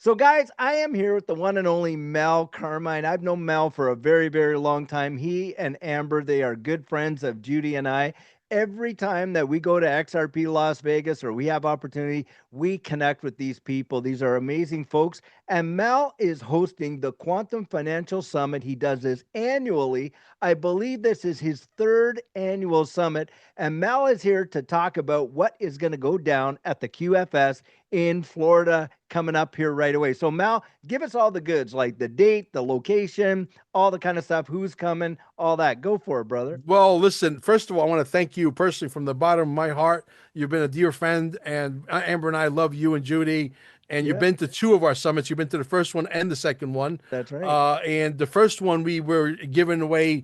So, guys, I am here with the one and only Mel Carmine. I've known Mel for a very, very long time. He and Amber, they are good friends of Judy and I. Every time that we go to XRP Las Vegas or we have opportunity, we connect with these people. These are amazing folks. And Mel is hosting the Quantum Financial Summit. He does this annually. I believe this is his third annual summit. And Mel is here to talk about what is going to go down at the QFS in Florida coming up here right away. So, Mal, give us all the goods, like the date, the location, all the kind of stuff, who's coming, all that. Go for it, brother. Well, listen, first of all, I want to thank you personally from the bottom of my heart. You've been a dear friend, and Amber and I love you and Judy. And you've Yeah, been to two of our summits. You've been to the first one and the second one. that's right. And the first one, we were giving away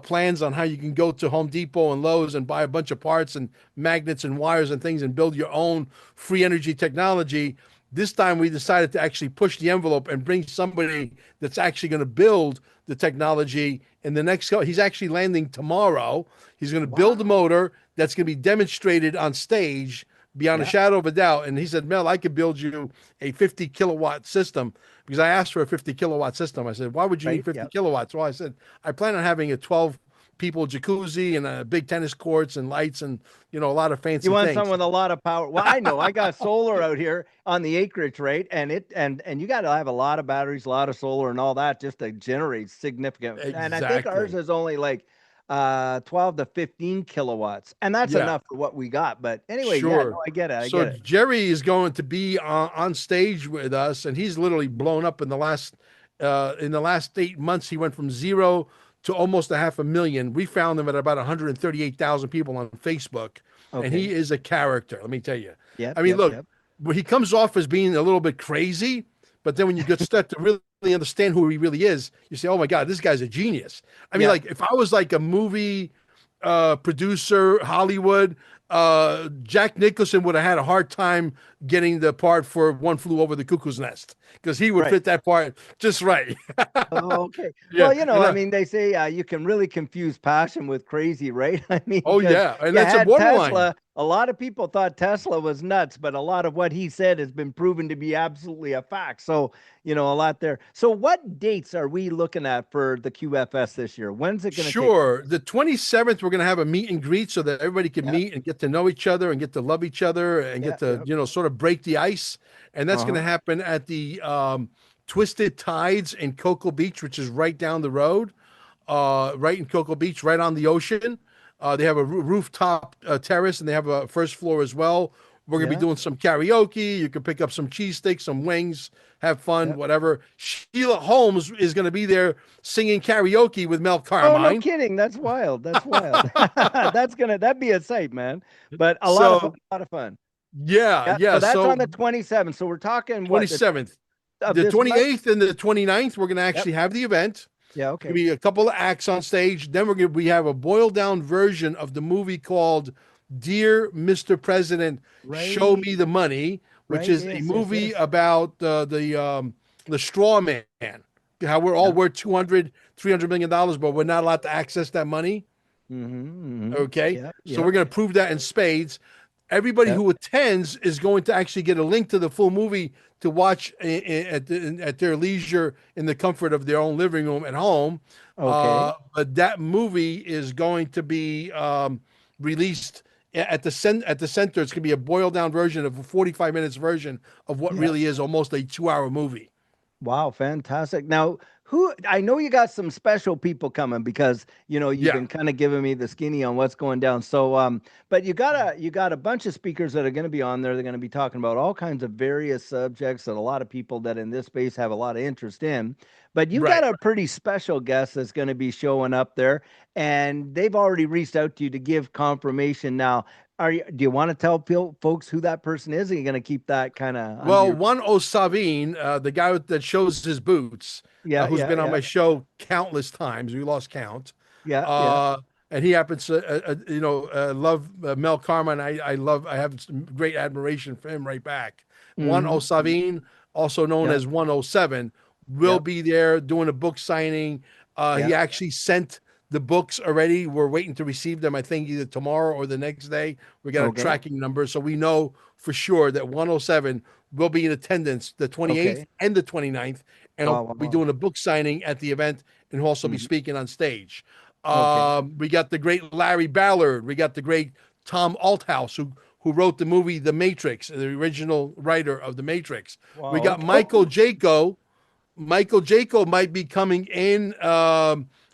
plans on how you can go to Home Depot and Lowe's and buy a bunch of parts and magnets and wires and things and build your own free energy technology. This time we decided to actually push the envelope and bring somebody that's actually going to build the technology in the next. He's actually landing tomorrow. He's going to build a Wow. motor that's going to be demonstrated on stage beyond a Yeah, shadow of a doubt. And he said, Mel, I could build you a 50 kilowatt system because I asked for a 50 kilowatt system. I said, why would you need right. 50 Yeah. kilowatts? Well, I said, I plan on having a 12 people jacuzzi and a big tennis courts and lights and, a lot of You fancy want things. someone with a lot of power. Well, I know I got solar out here on the acreage, right? And you got to have a lot of batteries, a lot of solar and all that just to generate significant. And I think ours Exactly. is only like 12 to 15 kilowatts. And that's Yeah. enough for what we got. But anyway, yeah, no, Sure. I get it. I So get it. Jerry is going to be on stage with us, and he's literally blown up in the last 8 months. He went from zero to almost a half a million. We found him at about 138,000 people on Facebook, and he Okay. is a character. Let me tell you. Yep, I mean, yep, look, yep. where he comes off as being a little bit crazy, but then when you get start to really understand who he really is, you say, "Oh my God, this guy's a genius." I mean, Yeah. like if I was like a movie producer, Hollywood, Jack Nicholson would have had a hard time getting the part for One Flew Over the Cuckoo's Nest because he would Right. fit that part just right. Oh, okay. Yeah, Well, and I mean, they say you can really confuse passion with crazy, right? I mean, oh because yeah, and you that's a had borderline. Tesla. A lot of people thought Tesla was nuts, but a lot of what he said has been proven to be absolutely a fact. So, a lot there. So, what dates are we looking at for the QFS this year? When's it going to take Sure. place? The 27th, we're going to have a meet and greet so that everybody can Yeah, meet and get to know each other and get to love each other and yeah, get to, yeah. sort of break the ice. And that's going to Uh-huh. happen at the Twisted Tides in Cocoa Beach, which is right down the road, right in Cocoa Beach, right on the ocean. They have a rooftop terrace and they have a first floor as well. We're going to be Yeah, doing some karaoke. You can pick up some cheesesteaks, some wings, have fun, yeah. whatever. Sheila Holmes is going to be there singing karaoke with Mel Oh, no Carmine. kidding. That's wild. That's wild. That'd be a sight, man. But a lot of fun, So a lot of fun. yeah, Yeah. So yeah. that's on So the 27th. So we're talking what, the 27th, of the this month? 28th, and the 29th, we're going to Yep. actually have the event. Yeah. Gonna Okay. be a couple of acts on stage. Then we have a boiled down version of the movie called Dear Mr. President, Show Right. Me the Money, which Right. is a Yes. Yes. movie Yes. about the straw man. How we're all Yeah. worth 200, $300 million, but we're not allowed to access that money. Mm-hmm. Okay. Yep. So we're Yep. going to prove that in spades. Everybody Yep. who attends is going to actually get a link to the full movie to watch at their leisure in the comfort of their own living room at home. Okay. But that movie is going to be released at the center. It's going to be a boiled down version of a 45 minutes version of what Yeah. really is almost a 2 hour movie. Wow, fantastic. Now, who I know you got some special people coming because you've Yeah. been kind of giving me the skinny on what's going down. So but you got a bunch of speakers that are going to be on there. They're going to be talking about all kinds of various subjects that a lot of people that in this space have a lot of interest in. But you've got Right. a pretty special guest that's going to be showing up there and they've already reached out to you to give confirmation. Now, do you want to tell folks who that person is? Or are you going to keep that kind of under Well, your Juan Osavin, the guy that shows his boots, Yeah, who's yeah, been on yeah. my show countless times. We lost count. Yeah, yeah. Uh, and he happens to, love Mel Carmine. I have some great admiration for him right back. Juan Mhm. Osavin, also known Yeah. as 107, will Yep. be there doing a book signing. He Yeah. actually sent the books already. We're waiting to receive them, I think, either tomorrow or the next day. We got a Okay. tracking number. So we know for sure that 107 will be in attendance the 28th Okay. and the 29th. And Wow. I'll Wow. be Wow. doing a book signing at the event and also be Mhm. speaking on stage. Okay. We got the great Larry Ballard. We got the great Tom Althouse, who wrote the movie The Matrix, the original writer of The Matrix. We Wow. got Okay. Michael Oh, Jaco. Michael Jaco might be coming in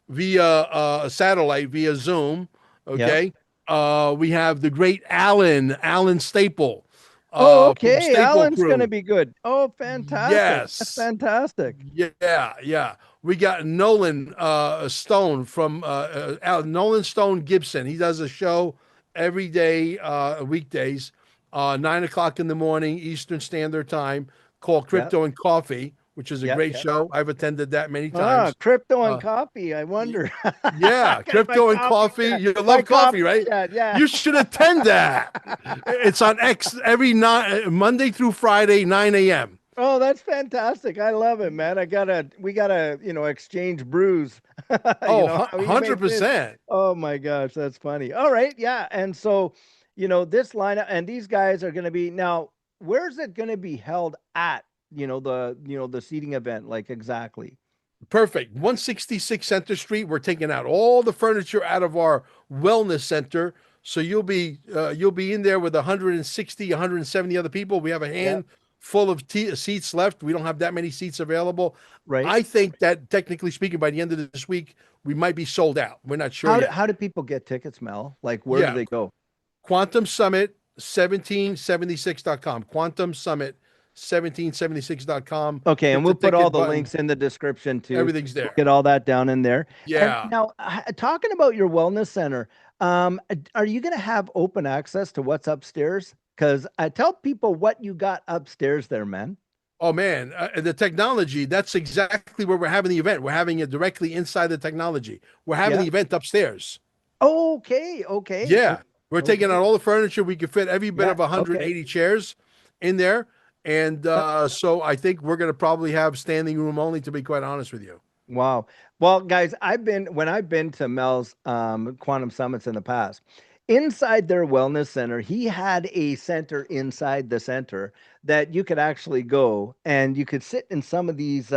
via satellite, via Zoom. yep. Okay. We have the great Alan Staple Oh, from okay. Staple Alan's gonna Crew. be good. Oh, fantastic. That's Yes. fantastic. Yeah. We got Nolan Stone from Nolan Stone Gibson. He does a show every day, weekdays, 9 o'clock in the morning, Eastern Standard Time, called Yep. Crypto and Coffee, which is a Yep. great Yep. show. I've attended that many Ah, times. crypto and Uh, coffee. I y- wonder. yeah, Got my Crypto and coffee Coffee. chat. You My love coffee, coffee right? chat. Yeah. You should attend that. It's on X every Monday through Friday, 9 a.m. Oh, that's fantastic. I love it, man. We gotta, exchange brews. Oh, How you make this. 100%. Oh my gosh, that's funny. All right, yeah. And so, this lineup and these guys are gonna be now, where's it gonna be held at? The seating event, like exactly. Perfect. 166 Center Street. We're taking out all the furniture out of our wellness center. So you'll be in there with 160, 170 other people. We have a Yeah, handful of seats left. We don't have that many seats available. right. I think that technically speaking, by the end of this week, we might be sold out. We're not sure How do, yet. how do people get tickets, Mel? Like where do Yeah. they go? Quantum Summit 1776.com. Quantum Summit 1776.com. Okay, and Hit the we'll put all ticket the button. links in the description too. Everything's We'll there. get all that down in there. And Yeah. now, talking about your wellness center, are you going to have open access to what's upstairs? Because I tell people what you got upstairs there, man. Oh man, the technology, that's exactly where we're having the event. We're having it directly inside the technology. We're having Yeah. the event upstairs. Okay. Okay. Yeah. We're taking Okay. out all the furniture. We can fit every bit Yeah. of Okay. 180 chairs in there. And Yeah. so I think we're going to probably have standing room only, to be quite honest with you. Wow. Well, guys, when I've been to Mel's Quantum Summits in the past, inside their wellness center, he had a center inside the center that you could actually go and you could sit in some of these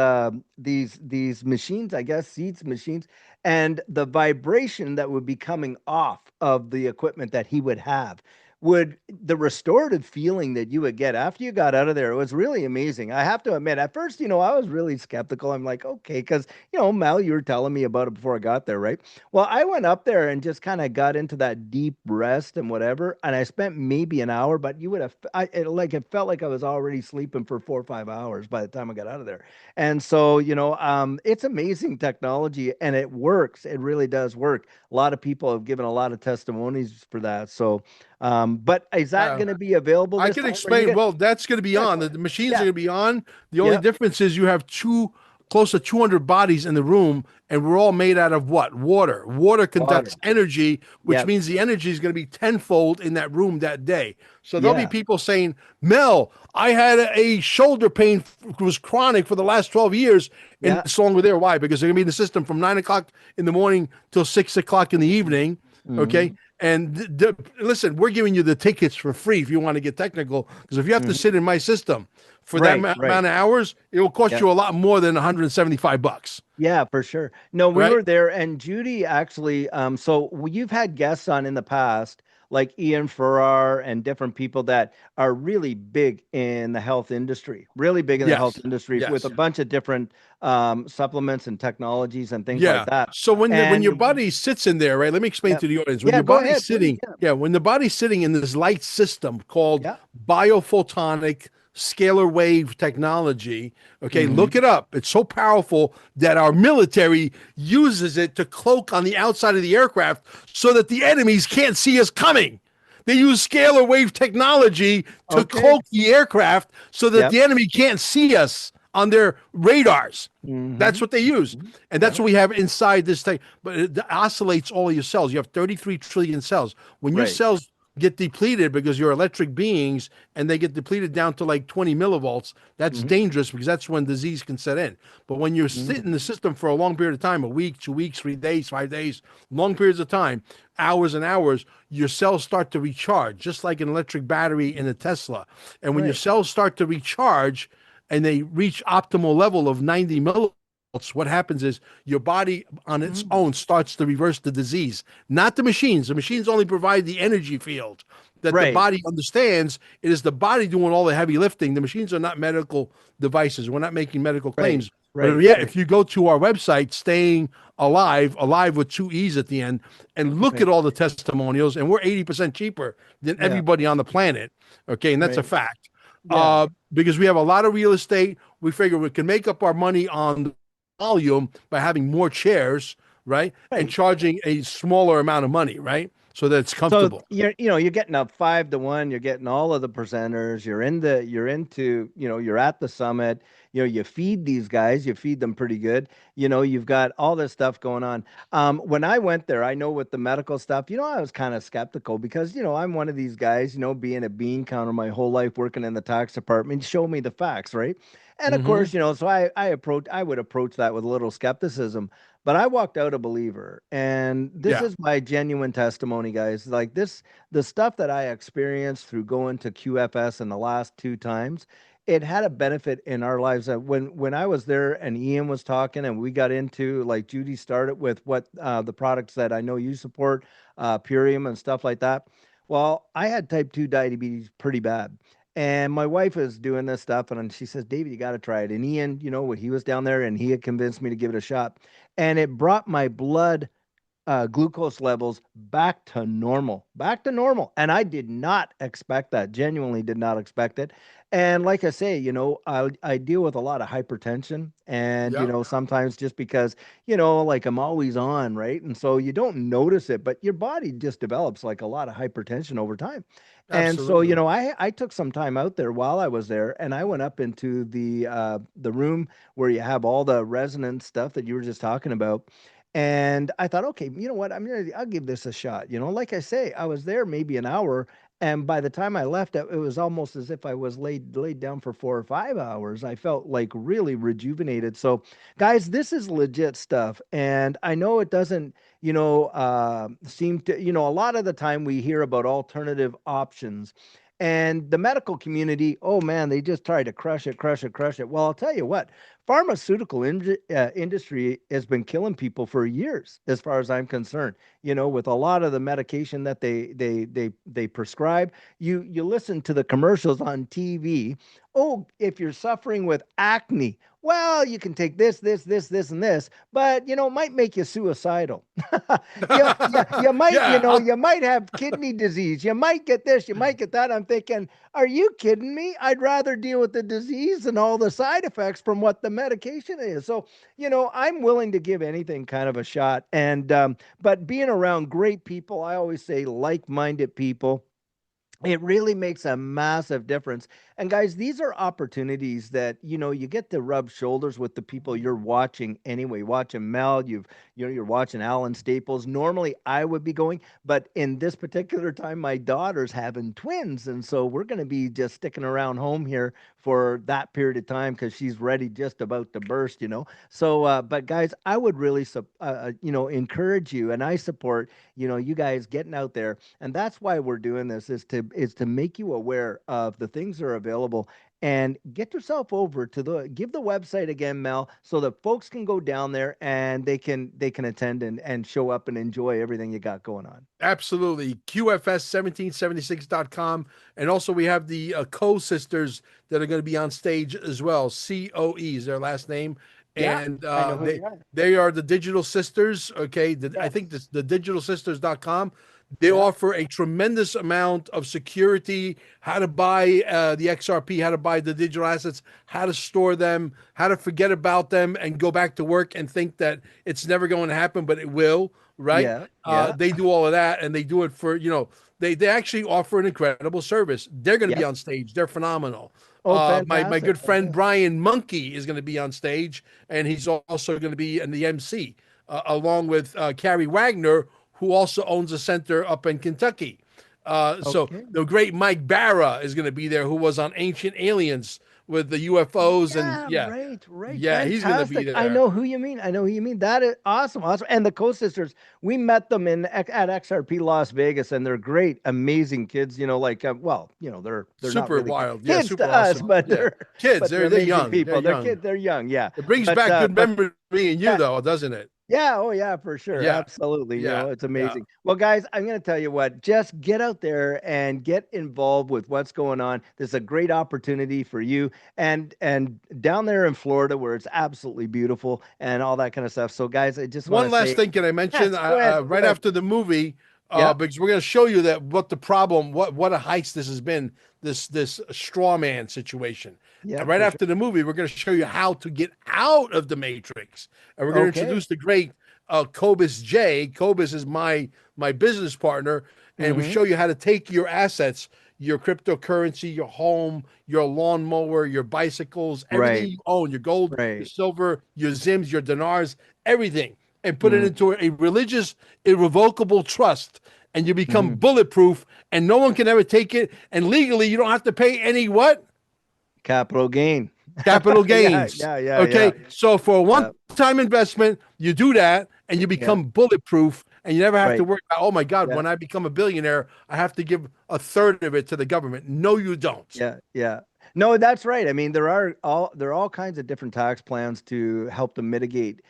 machines, I guess, seats, machines, and the vibration that would be coming off of the equipment that he would have would the restorative feeling that you would get after you got out of there, it was really amazing. I have to admit, at first, I was really skeptical. I'm like, okay, because Mel, you were telling me about it before I got there, right? Well, I went up there and just kind of got into that deep rest and whatever, and I spent maybe an hour, but you would have, it felt like I was already sleeping for 4 or 5 hours by the time I got out of there. And so, it's amazing technology, and it works. It really does work. A lot of people have given a lot of testimonies for that. So, but is that Uh, going to be available I this can time? Are you explain. going? Well, that's going to be Yeah, on. go The ahead. machines are Yeah, going to be on. The only yeah, difference is you have close to 200 bodies in the room, and we're all made out of what? Water. Water water. conducts energy, which Yeah, means the energy is going to be tenfold in that room that day. So there'll be yeah, people saying, Mel, I had a shoulder pain, was chronic for the last 12 years, and yeah. it's longer there. Why? Because they're going to be in the system from 9 o'clock in the morning till 6 o'clock in the evening. Okay. Hmm. And listen, we're giving you the tickets for free if you want to get technical. Because if you have to Hmm. sit in my system for that Right, right. amount of hours, it will cost Yeah. you a lot more than $175. Yeah, for sure. No, we Right? were there, and Judy actually. You've had guests on in the past, like Ian Farrar and different people that are really big in the health industry, really big in the health Yes. industry with a Yes. bunch of different supplements and technologies and things like Yeah. that. So when your And body sits in there, right? Let me explain yeah, to the audience. When yeah, your go body's ahead, please. sitting, yeah, when the body's sitting in this light system called Yeah, biophotonic scalar wave technology, okay, yeah. look it up. It's so powerful that our military uses it to cloak on the outside of the aircraft so that the enemies can't see us coming. They use scalar wave technology to Okay. cloak the aircraft so that Yep. the enemy can't see us on their radars. That's Hmm. what they use. And that's Yep. what we have inside this thing. But it oscillates all your cells. You have 33 trillion cells. When your Right. cells get depleted because you're electric beings and they get depleted down to like 20 millivolts, that's Mhm. dangerous because that's when disease can set in. But when you're sitting Mhm. in the system for a long period of time, a week, 2 weeks, 3 days, 5 days, long periods of time, hours and hours, your cells start to recharge, just like an electric battery in a Tesla. And when your Right. cells start to recharge and they reach optimal level of 90 millivolts, what happens is your body on its Mhm. own starts to reverse the disease, not the machines. The machines only provide the energy field that the Right. body understands. It is the body doing all the heavy lifting. The machines are not medical devices. We're not making medical Right. claims. But Right. yeah, Right. if you go to our website, Staying Alive, alive with two E's at the end, and look Okay. at all the testimonials, and we're 80% cheaper than Yeah. everybody on the planet. Okay. And that's a Right. fact. Yeah. Because we have a lot of real estate. We figure we can make up our money on volume by having more chairs, right? And Right. charging a smaller amount of money, right? So that it's So comfortable. you're getting up 5 to 1. You're getting all of the presenters. You're at the summit. You feed these guys. You feed them pretty good. You've got all this stuff going on. When I went there, I know with the medical stuff, I was kind of skeptical because I'm one of these guys. Being a bean counter my whole life, working in the tax department. Show me the facts, right? And of Mm-hmm. course, so I would approach that with a little skepticism. But I walked out a believer. And this Yeah. is my genuine testimony, guys. Like this, the stuff that I experienced through going to QFS in the last 2 times, it had a benefit in our lives. When I was there and Ian was talking and we got into, like Judy started with what the products that I know you support, Purium and stuff like that. Well, I had type 2 diabetes pretty bad. And my wife is doing this stuff, and she says, David, you got to try it. And Ian, when he was down there and he had convinced me to give it a shot, and it brought my blood glucose levels back to normal. And I did not expect that, genuinely did not expect it. And like I say, I deal with a lot of hypertension and, Yeah. sometimes just because, like I'm always on, right? And so you don't notice it, but your body just develops like a lot of hypertension over time. And so, Absolutely. I took some time out there while I was there and I went up into the room where you have all the resonance stuff that you were just talking about. And I thought, okay, you know what? I'll give this a shot. Like I say, I was there maybe an hour, and by the time I left, it was almost as if I was laid down for 4 or 5 hours. I felt like really rejuvenated. So, guys, this is legit stuff, and I know it doesn't, seem to, a lot of the time we hear about alternative options. And the medical community, oh man, they just try to crush it, crush it, crush it. Well, I'll tell you what, pharmaceutical industry has been killing people for years, as far as I'm concerned. With a lot of the medication that they prescribe, you listen to the commercials on TV. Oh, if you're suffering with acne, well, you can take this, and this, but it might make you suicidal. You might, Yeah. you might have kidney disease. You might get this, you might get that. I'm thinking, are you kidding me? I'd rather deal with the disease and all the side effects from what the medication is. So, I'm willing to give anything kind of a shot. And, but being around great people, I always say like minded people, it really makes a massive difference. And guys, these are opportunities that, you get to rub shoulders with the people you're watching anyway. Watching Mel, you're watching Alan Staples. Normally I would be going, but in this particular time, my daughter's having twins. And so we're going to be just sticking around home here for that period of time because she's ready just about to burst. So, but guys, I would really, encourage you and I support, you guys getting out there, and that's why we're doing this is to make you aware of the things that are available and get yourself over to give the website again, Mel, so that folks can go down there and they can attend and show up and enjoy everything you got going on. Absolutely. QFS1776.com. And also, we have the Co sisters that are going to be on stage as well. COE is their last name. Yeah, And I know who they you are. they are the Digital Sisters. Okay. I think Yes. this the digitalsisters.com. They Yeah. offer a tremendous amount of security, how to buy the XRP, how to buy the digital assets, how to store them, how to forget about them and go back to work and think that it's never going to happen, but it will, right? Yeah. Yeah. They do all of that and they do it for, they actually offer an incredible service. They're going to be Yep. on stage. They're phenomenal. Oh, My fantastic. good friend Brian Monkey is going to be on stage, and he's also going to be in the MC along with Carrie Wagner, who also owns a center up in Kentucky. So Okay. the great Mike Barra is going to be there, who was on Ancient Aliens with the UFOs, and Yeah, yeah, right, right. yeah, he's going to be Fantastic. I there. know who you mean. I know who you mean. That is awesome, awesome. And the co-sisters, we met them at XRP Las Vegas, and they're great, amazing kids. Like, well, they're not Super really wild, yeah, kids super to us, awesome. but Yeah, they're kids, but they're they're amazing young, they're people. They're young. kids. They're young. Yeah, It brings but back good but memories of me and you, yeah. though, doesn't it? Yeah, oh yeah, for sure. Yeah, Absolutely. yeah, It's yeah. amazing. Well, guys, I'm going to tell you what, just get out there and get involved with what's going on. This is a great opportunity for you and down there in Florida where it's absolutely beautiful and all that kind of stuff. So guys, I just want One to last say, thing can I mention? yes, go ahead. Go Right ahead. after the movie, Yeah. because we're going to show you that what the problem, what a heist this has been, this straw man situation. Yeah, And right for sure. after the movie, we're going to show you how to get out of the matrix, and we're going to Okay. introduce the great Cobus J. Cobus is my business partner, and we Hmm. show you how to take your assets, your cryptocurrency, your home, your lawnmower, your bicycles, everything Right. you own, your gold, your Right. silver, your Zims, your dinars, everything, and put it Hmm. into a religious, irrevocable trust. And you become Hmm. bulletproof, and no one can ever take it. And legally, you don't have to pay any what? Capital gain. Capital Yeah, gains. yeah, yeah, yeah. Okay. So for a Yeah. one-time investment, you do that and you Yeah. become bulletproof, and you never have to Right. worry about, oh my God, Yeah. when I become a billionaire, I have to give a third of it to the government. No, you don't. Yeah, yeah. No, that's right. I mean, there are all kinds of different tax plans to help to mitigate,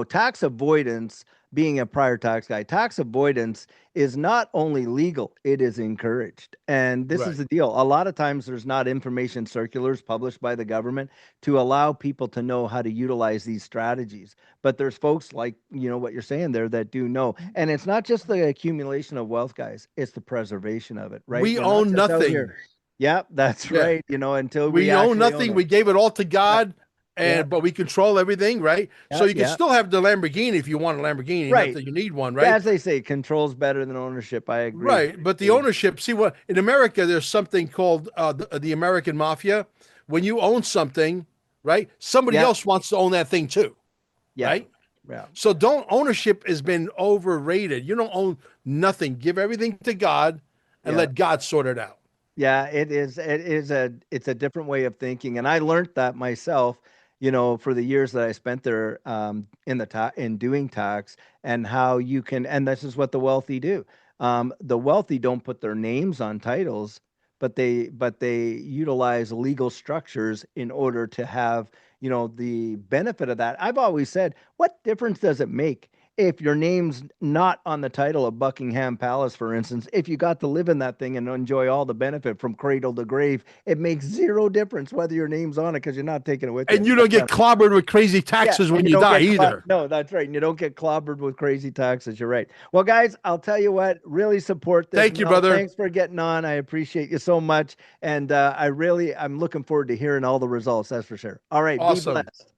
tax avoidance. Being a prior tax guy, tax avoidance is not only legal, it is encouraged. And this is Right. the deal. A lot of times there's not information circulars published by the government to allow people to know how to utilize these strategies. But there's folks like, what you're saying there that do know. And it's not just the accumulation of wealth, guys, it's the preservation of it, right? We We're not own just out nothing. here. Yep, that's Yeah. right. Until we We own actually own nothing. it. We gave it all to Yep, God, yep, but we control everything, right? So yep, you can yep. still have the Lamborghini if you want a Lamborghini, not Right. that you need one, Yeah, right? as they say, control's better than ownership. I agree. Right. But the Agree. ownership, see what in America, there's something called the American Mafia. When you own something, right, somebody Yeah, else wants to own that thing too, yeah, right? yeah, So don't ownership has been overrated. You don't own nothing. Give everything to God and yeah. let God sort it out. Yeah, it is. It's a different way of thinking, and I learned that myself. For the years that I spent there in doing tax, and how you can, and this is what the wealthy do. The wealthy don't put their names on titles, but they utilize legal structures in order to have the benefit of that. I've always said, what difference does it make if your name's not on the title of Buckingham Palace, for instance, if you got to live in that thing and enjoy all the benefit from cradle to grave, it makes zero difference whether your name's on it because you're not taking it with you. And you don't get clobbered with crazy Yeah, taxes and when you you don't die get either. no, that's right. And you don't get clobbered with crazy taxes. You're right. Well, guys, I'll tell you what, really support this. Thank you, Mel, brother. thanks for getting on. I appreciate you so much. And I'm looking forward to hearing all the results. That's for sure. All right. Be Awesome. blessed.